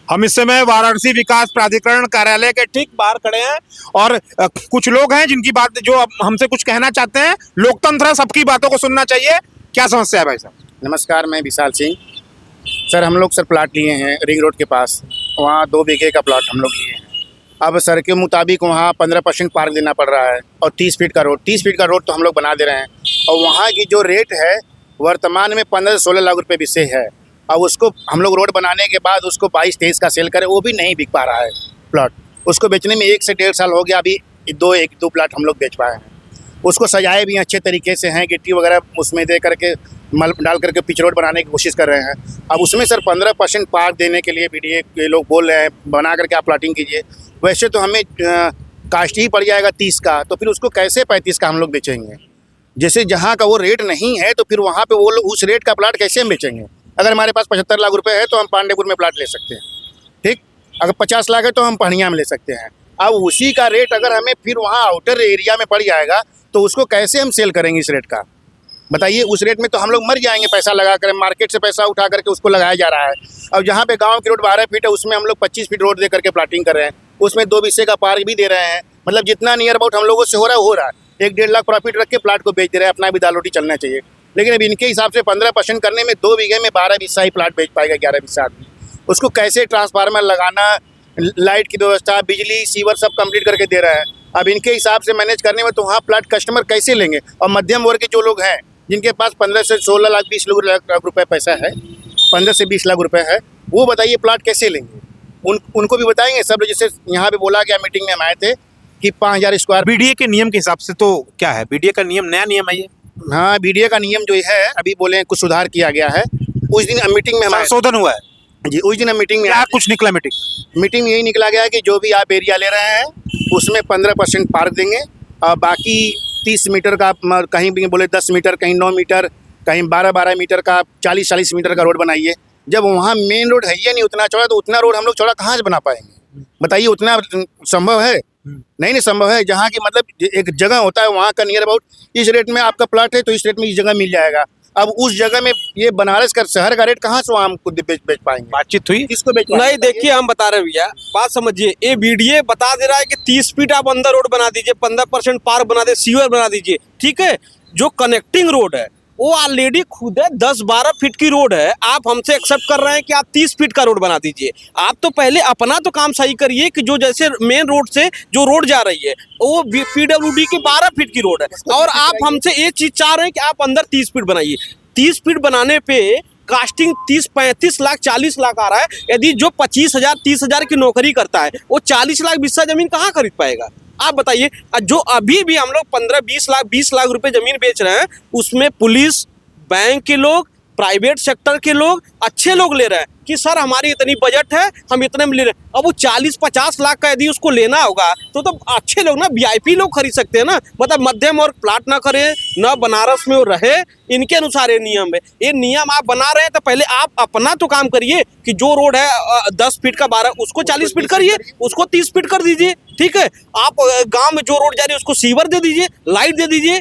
हम इस समय वाराणसी विकास प्राधिकरण कार्यालय के ठीक बाहर खड़े हैं और कुछ लोग हैं जिनकी बात जो अब हमसे कुछ कहना चाहते हैं। लोकतंत्र है, सबकी बातों को सुनना चाहिए। क्या समस्या है भाई साहब? नमस्कार, मैं विशाल सिंह। सर हम लोग प्लाट लिए हैं रिंग रोड के पास, वहाँ 2 बीघे का प्लाट हम लोग लिए हैं। अब सर के मुताबिक वहाँ 15% पार्क देना पड़ रहा है और 30 फीट का रोड तो हम लोग बना दे रहे हैं। और वहाँ की जो रेट है वर्तमान में 15 से 16 लाख रुपए विषय है। अब उसको हम लोग रोड बनाने के बाद उसको 22-23 का सेल करें, वो भी नहीं बिक पा रहा है प्लाट। उसको बेचने में 1 से 1.5 साल हो गया, अभी 1-2 प्लाट हम लोग बेच पाए हैं। उसको सजाए भी अच्छे तरीके से हैं, गिट्टी वगैरह उसमें दे करके मल डाल करके पिच रोड बनाने की कोशिश कर रहे हैं। अब उसमें सर 15% पार्क देने के लिए बीडीए के लोग बोल रहे हैं बना करके आप प्लाटिंग कीजिए। वैसे तो हमें कास्ट ही पड़ जाएगा 30 का, तो फिर उसको कैसे 35 का हम लोग बेचेंगे? जैसे जहाँ का वो रेट नहीं है तो फिर वहाँ पे वो लोग उस रेट का प्लाट कैसे हम बेचेंगे? अगर हमारे पास 75 लाख रुपए है तो हम पांडेपुर में प्लाट ले सकते हैं, ठीक। अगर 50 लाख है तो हम पढ़िया में ले सकते हैं। अब उसी का रेट अगर हमें फिर वहाँ आउटर एरिया में पड़ जाएगा तो उसको कैसे हम सेल करेंगे इस रेट का? बताइए। उस रेट में तो हम लोग मर जाएंगे पैसा लगा कर, मार्केट से पैसा उठा करके उसको लगाया जा रहा है। अब जहाँ पे गांव की रोड 12 फीट है उसमें हम लोग 25 फीट रोड दे करके प्लाटिंग कर रहे हैं, उसमें 2 बीघे का पार्क भी दे रहे हैं। मतलब जितना नियर अबाउट हम लोगों से हो रहा है 1-1.5 लाख प्रॉफिट रख के प्लाट को बेच दे रहे हैं, अपना भी दाल रोटी चलना चाहिए। लेकिन अब इनके हिसाब से 15% करने में 2 बीघे में 12-20 ही प्लाट बेच पाएगा, 11-20 आदमी। उसको कैसे ट्रांसफार्मर लगाना, लाइट की व्यवस्था, बिजली, सीवर सब कंप्लीट करके दे रहा है। अब इनके हिसाब से मैनेज करने में तो वहाँ प्लाट कस्टमर कैसे लेंगे? और मध्यम वर्ग के जो लोग हैं जिनके पास 15 से 16 लाख 20 लाख रुपए पैसा है, 15 से 20 लाख रुपए है, वो बताइए प्लाट कैसे लेंगे? उनको भी बताएंगे सब। जैसे यहाँ पे बोला गया, मीटिंग में हम आए थे कि 5000 स्क्वायर। बीडीए के नियम के हिसाब से तो क्या है? बीडीए का नियम नया नियम है ये? हाँ, बीडीए का नियम जो है अभी बोले कुछ सुधार किया गया है। उस दिन मीटिंग में संशोधन हुआ है जी। उस दिन हम मीटिंग में क्या कुछ निकला? मीटिंग में यही निकला गया कि जो भी आप एरिया ले रहे हैं उसमें 15% पार्क देंगे और बाकी 30 मीटर का, कहीं भी बोले 10 मीटर, कहीं 9 मीटर, कहीं 12-12 मीटर का, 40-40 मीटर का रोड बनाइए। जब वहाँ मेन रोड है ही नहीं उतना चौड़ा, तो उतना रोड हम लोग चौड़ा कहाँ से बना पाएंगे? बताइए। उतना संभव है? नहीं संभव है। जहाँ की मतलब एक जगह होता है वहाँ का नियर अबाउट इस रेट में आपका प्लाट है तो इस रेट में इस जगह मिल जाएगा। अब उस जगह में ये बनारस का शहर का रेट कहाँ से वहाँ हम खुद बेच पाएंगे? बातचीत हुई? किसको बेच नहीं, देखिए हम बता रहे हैं भैया, बात समझिए। ये बीडीए बता दे रहा है कि 30 फीट आप अंदर रोड बना दीजिए, 15% पार्क बना दे, सीवर बना दीजिए, ठीक है। जो कनेक्टिंग रोड है वो ऑलरेडी खुद है 10-12 फीट की रोड है। आप हमसे एक्सेप्ट कर रहे हैं कि आप 30 फीट का रोड बना दीजिए। आप तो पहले अपना तो काम सही करिए कि जो जैसे मेन रोड से जो रोड जा रही है वो पीडब्ल्यूडी की 12 फीट की रोड है और आप हमसे एक चीज चाह रहे हैं कि आप अंदर 30 फीट बनाइए। 30 फीट बनाने पे कास्टिंग 30-35 लाख 40 लाख आ रहा है। यदि जो 25,000-30,000 की नौकरी करता है वो 40 लाख बिस्सा जमीन कहाँ खरीद पाएगा? आप बताइए। जो अभी भी हम लोग 15-20 लाख 20 लाख रुपए जमीन बेच रहे हैं उसमें पुलिस, बैंक के लोग, प्राइवेट सेक्टर के लोग, अच्छे लोग ले रहे हैं कि सर हमारी इतनी बजट है, हम इतने में ले रहे हैं। अब वो 40-50 लाख का यदि उसको लेना होगा तो अच्छे लोग ना, वीआईपी लोग खरीद सकते हैं ना। मतलब मध्यम और प्लाट ना करे ना, बनारस में वो रहे, इनके अनुसार ये नियम है। ये नियम आप बना रहे हैं तो पहले आप अपना तो काम करिए कि जो रोड है 10 फीट का 12 उसको 40 फीट करिए, उसको 30 फीट कर दीजिए, ठीक है। आप गाँव में जो रोड जा रही है उसको सीवर दे दीजिए, लाइट दे दीजिए,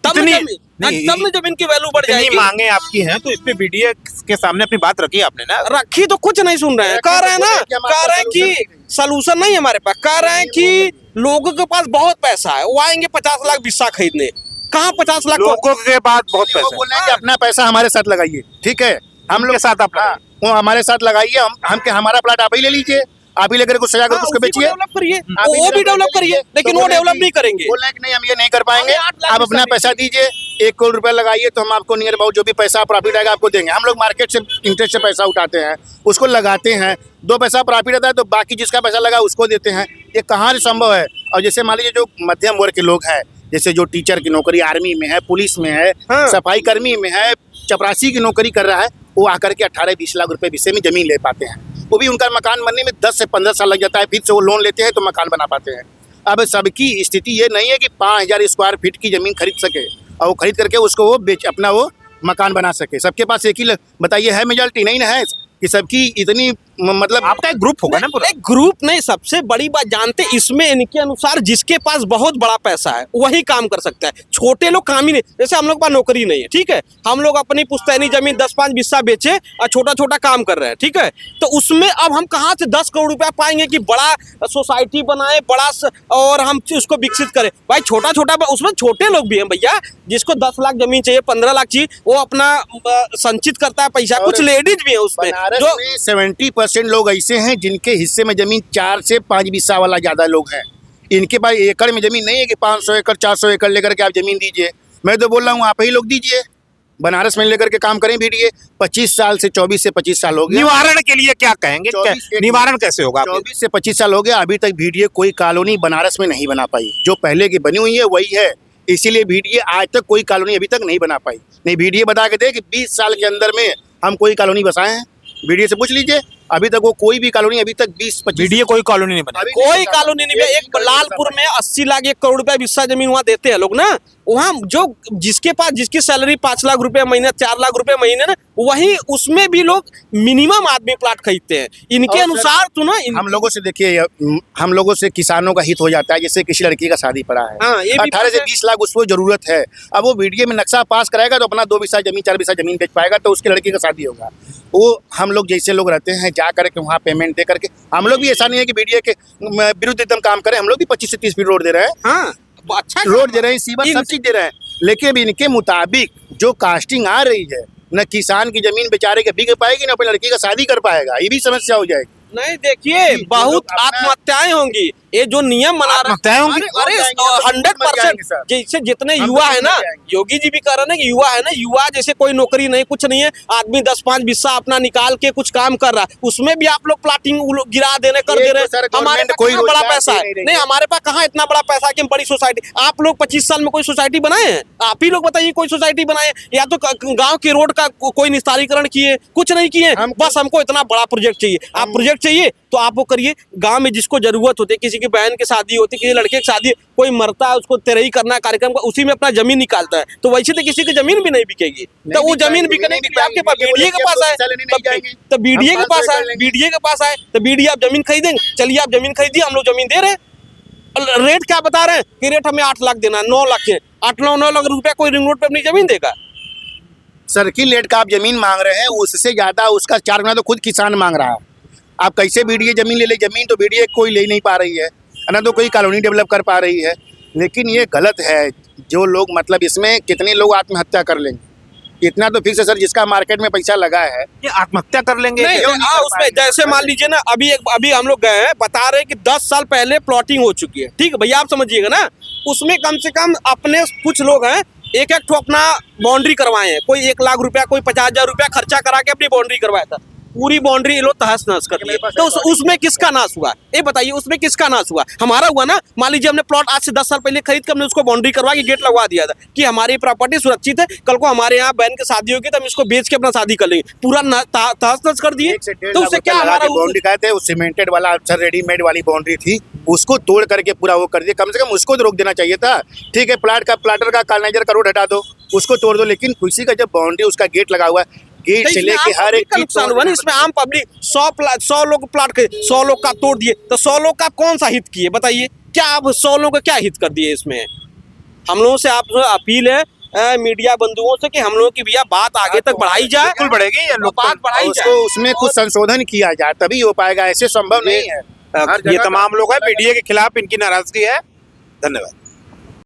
तब में जमीन की वैल्यू बढ़ जाएगी। मांगे आपकी हैं तो इस पे बीडीए के सामने अपनी बात रखी आपने ना? रखी तो कुछ नहीं सुन रहे हैं। कह रहे हैं ना, कह रहे हैं कि सलूशन नहीं हमारे पास। कह रहे हैं कि लोगों के पास बहुत पैसा है, वो आएंगे 50 लाख बिस्सा खरीदने। कहाँ 50 लाख? लोगों के पास बहुत पैसा बोल रहे हैं कि अपना पैसा हमारे साथ लगाइए, ठीक है। हम लोग के साथ अपना वो हमारे साथ लगाइए। हम हमारा प्लाट आप ही ले लीजिए, आप ही लेकर कुछ सजा कर उसको बेचिए, डेवलप करिए, वो भी डेवलप करिए। लेकिन वो डेवलप नहीं करेंगे। बोल रहे हैं कि नहीं हम ये नहीं कर पाएंगे, आप अपना पैसा दीजिए, 1 करोड़ रुपए लगाइए तो हम आपको नियर अबाउट जो भी पैसा प्रॉफिट आएगा आपको देंगे। हम लोग मार्केट से इंटरेस्ट से पैसा उठाते हैं, उसको लगाते हैं, 2 पैसा प्रॉफिट आता है तो बाकी जिसका पैसा लगा उसको देते हैं। ये कहाँ से संभव है? और जैसे मान लीजिए जो मध्यम वर्ग के लोग हैं, जैसे जो टीचर की नौकरी आर्मी में है, पुलिस में है, सफाई कर्मी में है, चपरासी की नौकरी कर रहा है, वो आकर के 18-20 लाख रुपए विषय में जमीन ले पाते हैं। वो भी उनका मकान बनने में 10 से 15 साल लग जाता है, फिर से वो लोन लेते हैं तो मकान बना पाते हैं। अब सबकी स्थिति ये नहीं है कि 5000 स्क्वायर फीट की जमीन खरीद सके और वो खरीद करके उसको वो अपना वो मकान बना सके। सबके पास एक ही बताइए है मेजॉरिटी? नहीं ना है। कि सबकी इतनी मतलब आपका एक ग्रुप होगा ना पूरा? एक ग्रुप नहीं, सबसे बड़ी बात जानते, इसमें इनके अनुसार जिसके पास बहुत बड़ा पैसा है वही काम कर सकता है। छोटे लोग काम ही नहीं, जैसे हम लोग के पास नौकरी नहीं है, ठीक है, हम लोग अपनी पुश्तैनी जमीन 10-5 बिस्सा बेचे और छोटा छोटा काम कर रहे हैं, ठीक है, तो उसमें अब हम कहाँ से 10 करोड़ रुपया पाएंगे कि बड़ा सोसाइटी बनाए, और हम उसको विकसित करें? भाई छोटा छोटा, उसमें छोटे लोग भी हैं भैया, जिसको 10 लाख जमीन चाहिए, 15 लाख चाहिए, वो अपना संचित करता है पैसा। कुछ लेडीज भी है उसमें जो 70% लोग ऐसे हैं जिनके हिस्से में जमीन 4 से 5 बिस्सा वाला ज्यादा लोग हैं। इनके पास एकड़ में जमीन नहीं है कि 500 एकड़ 400 एकड़ लेकर के आप जमीन दीजिए। मैं तो बोल रहा हूँ आप ही लोग दीजिए, बनारस में लेकर के काम करें बीडीए। 25 साल से 24 से 25 साल हो गया। निवारण के लिए क्या कहेंगे? 24 निवारण कैसे होगा? 24 से 25 साल हो गया, अभी तक बीडीए कोई कॉलोनी बनारस में नहीं बना पाई। जो पहले की बनी हुई है वही है, इसीलिए बीडीए आज तक कोई कॉलोनी अभी तक नहीं बना पाई। नहीं, बीडीए बता के दे कि 20 साल के अंदर में हम कोई कॉलोनी बसाए हैं, बीडीए से पूछ लीजिए। अभी तक वो कोई भी कॉलोनी अभी तक 20-25 बीडीए कोई कॉलोनी नहीं बना। कोई कॉलोनी नहीं है। एक लालपुर में 80 लाख 1 करोड़ रुपया बिस्सा जमीन वहाँ देते हैं लोग ना, वहाँ जो जिसके पास जिसकी सैलरी 5 लाख रुपए महीने, 4 लाख रुपए महीने ना, वही उसमें भी लोग मिनिमम आदमी प्लाट खरीदते हैं इनके अनुसार। तो ना हम लोगों से देखिए, हम लोगों से किसानों का हित हो जाता है। जैसे किसी लड़की का शादी पड़ा है, हाँ, ये भी 18 से 20 लाख उसको जरूरत है। अब वो बीडीए में नक्शा पास कराएगा तो अपना 2 बिस्सा जमीन 4 बिस्सा जमीन बेच पाएगा, तो उसकी लड़की का शादी होगा। वो हम लोग जैसे लोग रहते हैं जा करके वहाँ पेमेंट दे करके, हम लोग भी ऐसा नहीं है कि बीडीए के विरुद्ध एकदम काम करें। हम लोग भी 25 से 30 फीट रोड दे रहे हैं, हाँ, अच्छा रोड दे रहे हैं, सीवर सब चीज दे रहे हैं। लेकिन अब इनके मुताबिक जो कास्टिंग आ रही है, न किसान की जमीन बेचारे के बिक पाएगी, न अपनी लड़की का शादी कर पाएगा, ये भी समस्या हो जाएगी। नहीं, देखिए बहुत आत्महत्याएं होंगी। ये जो नियम बना रहे हैं, अरे 100% जैसे जितने युवा है ना, योगी जी भी कह रहे हैं कि युवा है ना, युवा जैसे कोई नौकरी नहीं, कुछ नहीं है, आदमी 10-5 बिस्सा अपना निकाल के कुछ काम कर रहा है, उसमें भी आप लोग प्लाटिंग गिरा देने कर दे रहे हैं। हमारे पास कोई बड़ा पैसा है नहीं, हमारे पास कहाँ इतना बड़ा पैसा है कि हम बड़ी सोसाइटी। आप लोग 25 साल में कोई सोसाइटी बनाए हैं? आप ही लोग बताइए कोई सोसाइटी बनाए? या तो गाँव के रोड का कोई निस्तारीकरण किए? कुछ नहीं किए। बस हमको इतना बड़ा प्रोजेक्ट चाहिए। आप प्रोजेक्ट चाहिए तो आप वो करिए। गांव में जिसको जरूरत होती है, किसी की बहन की शादी होती है, किसी लड़के की शादी, कोई मरता है, उसको तेरही करना है कार्यक्रम का, उसी में अपना जमीन निकालता है। तो वैसे तो किसी की जमीन भी नहीं बिकेगी, तो वो जमीन बिकने के लिए आपके पास बीडीए के पास आए, तो बीडीए के पास आए, बीडीए के पास आए तो बीडीए आप जमीन खरीदेंगे। चलिए आप जमीन खरीदिए, हम लोग जमीन दे रहे हैं। रेट क्या बता रहे हैं कि रेट हमें 8 लाख देना है, 9 लाख के 8-9 लाख रुपया कोई रिंग रोड पे अपनी जमीन देगा? सर्किल रेट का आप जमीन मांग रहे हैं, उससे ज्यादा उसका 4 गुना तो खुद किसान मांग रहा है। आप कैसे बीडीए जमीन ले जमीन तो बीडीए कोई ले नहीं पा रही है ना, तो कोई कॉलोनी डेवलप कर पा रही है। लेकिन ये गलत है। जो लोग मतलब इसमें कितने लोग आत्महत्या कर लेंगे, इतना तो फिक्स है सर, जिसका मार्केट में पैसा लगा है ये आत्महत्या कर लेंगे? नहीं, उसमें जैसे मान लीजिए ना, अभी हम लोग गए हैं, बता रहे हैं कि 10 साल पहले प्लॉटिंग हो चुकी है, ठीक है भैया, आप समझिएगा ना। उसमें कम से कम अपने कुछ लोग हैं, एक ठो अपना बाउंड्री करवाए हैं, कोई 1 लाख रुपया, कोई 50,000 रुपया खर्चा करा के अपनी बाउंड्री करवाया था। पूरी बाउंड्री ये लोग तहस नहस कर दिए। तो उसमें किसका नाश हुआ? ये बताइए, उसमें किसका नाश हुआ? हमारा हुआ ना। मान लीजिए हमने प्लॉट आज से 10 साल पहले खरीद कर हमने उसको बाउंड्री करवा के गेट लगवा दिया था कि हमारी प्रॉपर्टी सुरक्षित है, कल को हमारे यहाँ बहन की शादी होगी तो हम इसको बेच के अपना शादी कर लेंगे। पूरा तहस नहस कर दिए, तो उससे क्या हमारा बाउंड्री कहते हैं, वो सीमेंटेड वाला सर रेडीमेड वाली बाउंड्री थी, उसको तोड़ करके पूरा वो कर दिया। कम से कम उसको तो रोक देना चाहिए था। ठीक है, प्लाटर का कॉलोनाइजर का रोड हटा दो, उसको तोड़ दो, लेकिन किसी का जब बाउंड्री उसका गेट लगा हुआ है, गेट से लेके हर एक चीज नुकसान हुआ। इसमें आम पब्लिक 100 लोग प्लाट के 100 लोग का तोड़ दिए, तो 100 लोग का कौन सा हित किए बताइए? क्या आप 100 लोगों का क्या हित कर दिए इसमें? हम लोगों से आप अपील है मीडिया बंधुओं से कि हम लोगों की भैया बात आगे तक बढ़ाई जाए, बिल्कुल बढ़ेगी, बात बढ़ाई जाए, उसमें कुछ संशोधन किया जाए तभी हो पाएगा, ऐसे संभव नहीं है। ये तमाम लोग हैं बीडीए के खिलाफ, इनकी नाराजगी है। धन्यवाद।